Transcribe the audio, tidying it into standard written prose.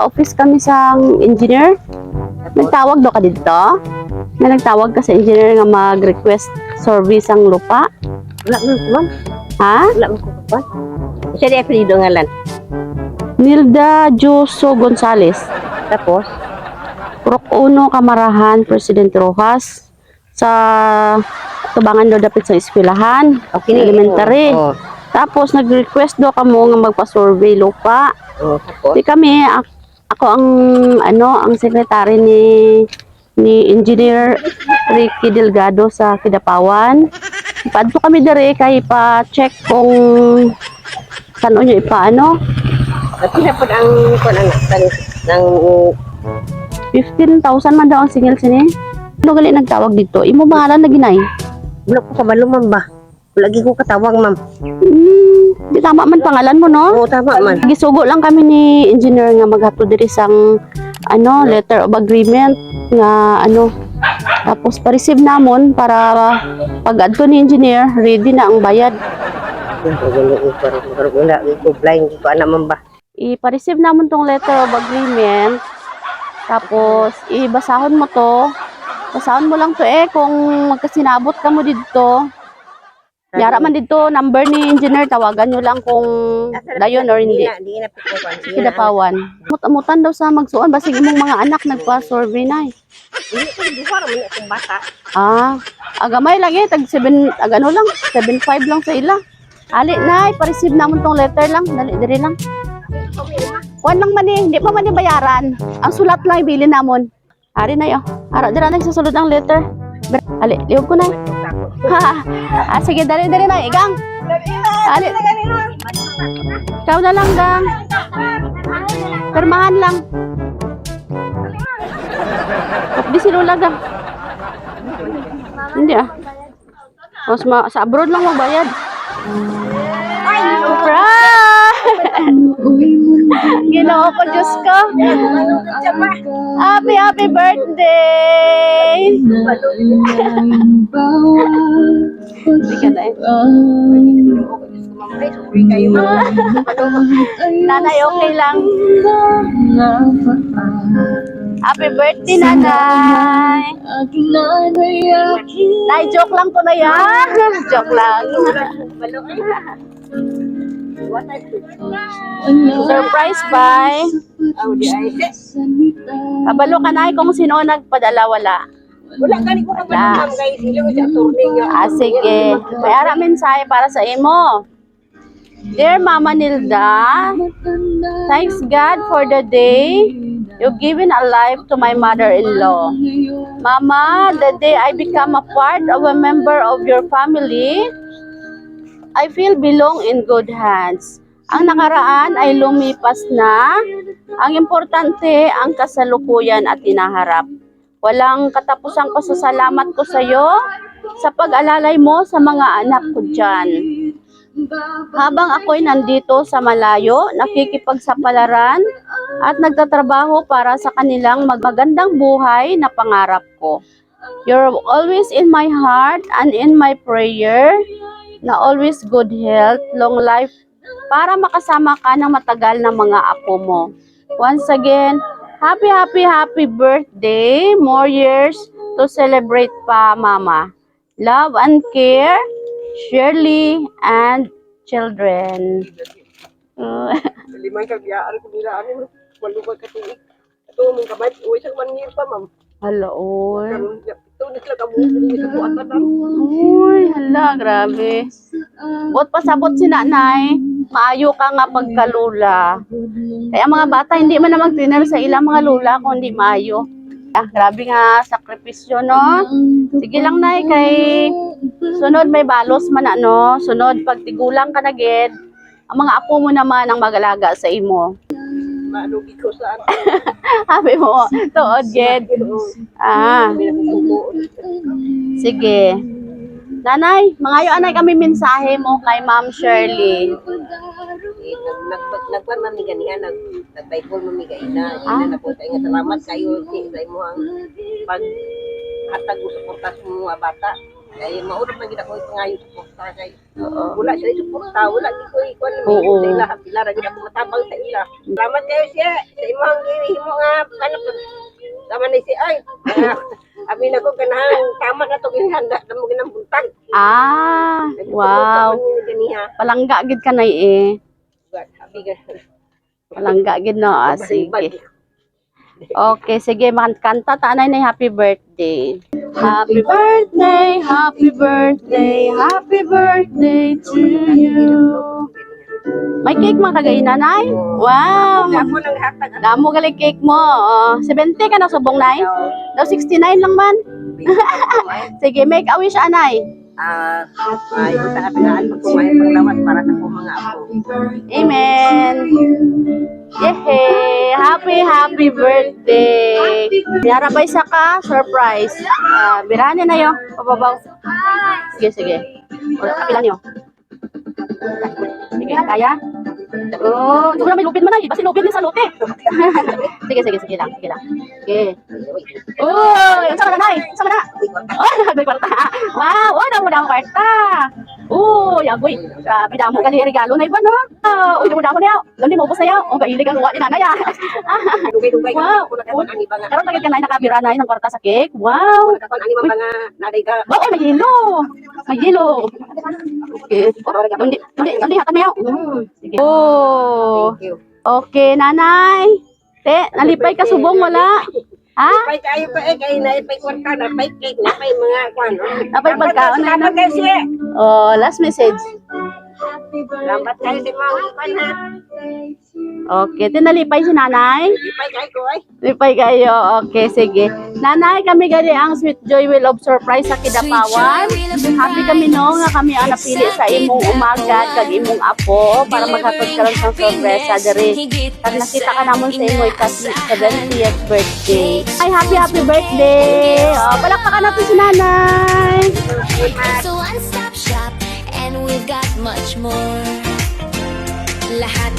Office kami sa engineer. Nagtawag do ka dito? Na nagtawag ka sa engineer nga mag-request service ang lupa? Wala mo ko, ma'am. Ha? Wala mo ko pa. Siya di apelido ngalan. Nilda Joso Gonzales. Tapos, Purok Uno, Kamarahan, President Rojas. Sa tubangan do dapit sa eskwelahan. okay na. Elementary. Oh, Tapos nag-request do kamo nga magpa-survey lupa. tapos. Di kami, ako ang ang secretary ni Engineer Ricky Delgado sa Kidapawan. Ipaadto kami dere kay pa-check kung saan nyo ipaano. At pinapod ang kon anak ng 15,000 man daw ang singil sini. Ano gali nagtawag dito? Imo pangalan na ginay? wala ko kabalo, ma'am ba? Lagi ko katawag, ma'am. Di tama man pangalan mo, no? Oo, tama man. Gisugo lang kami ni engineer nga maghatod diri sang letter of agreement nga tapos pa-receive namon para pag adto ni engineer ready na ang bayad. Wala ko blind ko ana, ma'am ba? I-pa-receive namon tong letter of agreement tapos ibasahon mo to. Basahon mo lang to kung magkasinabot ka mo dito. Yara man dito, number ni engineer, tawagan nyo lang kung dayon or hindi. Di na po ko. Kidapawan. Mutamutan daw sa magsuon, basig imong mga anak nagpa-survey na Hindi ko di ko man akong bata. Agamay lang tag 7, lang, 7.5 lang sa ila. Ali na, pa-receive namon tong letter lang, dali lang. Kuan lang man hindi pa man bayaran. Ang sulat lang ibilin namon. Ari na yo. Ara dira na susulod ang letter. Ali, liog ko na. Sige, dali na, igang. Ali. Ikaw na lang, gang. Permahan lang. Di silula, gang. Hindi Mas sa abroad lang magbayad. Ginoo ko, Diyos ko. Happy birthday! Hindi ka na Nanay, okay lang. Happy birthday, nanay. Nay, joke lang to na yan. Joke lang. Surprise, bye. Kabalo ka na kung sino nagpadala, wala. Wala gani ko kabalo, ma'am, guys. Sila ko sa attorney niya. Sige. May ara mensahe para sa imo. Dear Mama Nilda, thanks God for the day you've given a life to my mother-in-law. Mama, the day I become a part of a member of your family, I feel belong in good hands. Ang nakaraan ay lumipas na. Ang importante, ang kasalukuyan at hinaharap. Walang katapusang pasasalamat ko sa iyo sa pag-alalay mo sa mga anak ko dyan. Habang ako'y nandito sa malayo, nakikipagsapalaran at nagtatrabaho para sa kanilang magandang buhay na pangarap ko. You're always in my heart and in my prayer na always good health, long life, para makasama ka ng matagal na mga apo mo. Once again, happy birthday, more years to celebrate pa, Mama. Love and care, Shirley and children. Limang kagyaan ko nila ano, walubag katuig. Ito mong kamay, uwi sa 1 year pa, ma'am. Hala, oy. Ito nila kabuo sa buatan lang. Uy, hala, grabe. Bot pasabot si nanay, maayo ka nga pagkalula. Kaya mga bata, hindi man na mag-trainer sa ilang mga lula kung hindi maayo. Grabe nga sakripisyo, no? Sige lang, nay, kay sunod may balos man sunod pag tigulang ka na gid, ang mga apo mo naman ang mag-alaga sa imo. Malugi ko sa ano. Happy mo, tuod gid. Sige. Nanay, mangayo anay kami mensahe mo kay Ma'am Shirley. Nagpan mamiga niya, nag-Bible mamiga ina na po tayo nga salamat kayo sa imo ang pag hatag mo sa portas mo mga bata. Kaya maurap na gid ako pangayo suporta kay. Oo. Wala siya suporta, wala gid ko ikuan Oo. sa ila, pila ra gid ako matabang sa ila. Salamat kayo siya sa imong gihimo nga kanap. Tama ni si ay. Abi na ko kanang tama na to ginhanda na mo ginang buntag. Ah, wow. Ganiha. Palangga gid ka na eh. Abi ga. Palangga gid no. Ah, sige. Okay, sige, makanta tanay na happy birthday. Happy birthday, happy birthday, happy birthday to you. May cake man kagay nanay? Wow. Ako nang hatag Damo gali cake mo. 70 ka na subong nay? Daw 69 lang man. Sige, make a wish anay. ay uta pinaan ko may panglawas para sa akong mga apo. Amen. Yehey! Happy birthday! Yara ba isa ka? Surprise. Birahan na yun. Pababaw. Sige. Kapilan nyo. Sige, kaya? Oh, siguro may lupin mo na eh. Basta lupin din sa lote. Sige lang. Sige. Oh, yung sama na, nay. Sama na. Oh, nagay kwarta. Wow, damo kwarta. Oh, yagoy. Grabe, damo ka ni regalo na iba, no? Oh, damo niya. Landi mo ubos na yaw. Oh, kailig ang uwa ni nanay, ah. Dugay-dugay Wow. ko nakakon ani ba nga. Karon tagad ka na nakabira na ng kwarta sa cake. Wow. Nakakon ani ba nga naday ka. Oh, may yelo. Okay. Hindi hata na yaw. Sige. Oh. Thank you. Okay, nanay. Te, nalipay ka subong wala? Ha? Pay kayo pa kay na pay kwarta na pay cake na pay mga kwan. Napay pagkaon na Salamat kayo siya. Oh, last message. Salamat kayo di mga kwan ha. Okay, tinalipay si nanay. Pay kayo ko ay. Lipay kayo. Okay, sige. Nanay, kami gali ang Sweet Joy Will of Surprise sa Kidapawan. Happy kami no nga kami ang napili sa imong umaga kag imong apo para maghatod karon sa sorpresa diri. Kag nakita ka namon sa imong 70th birthday. Ay, happy birthday. Oh, palakpakan natin si nanay. It's a one-stop shop and we've got much more. Lahat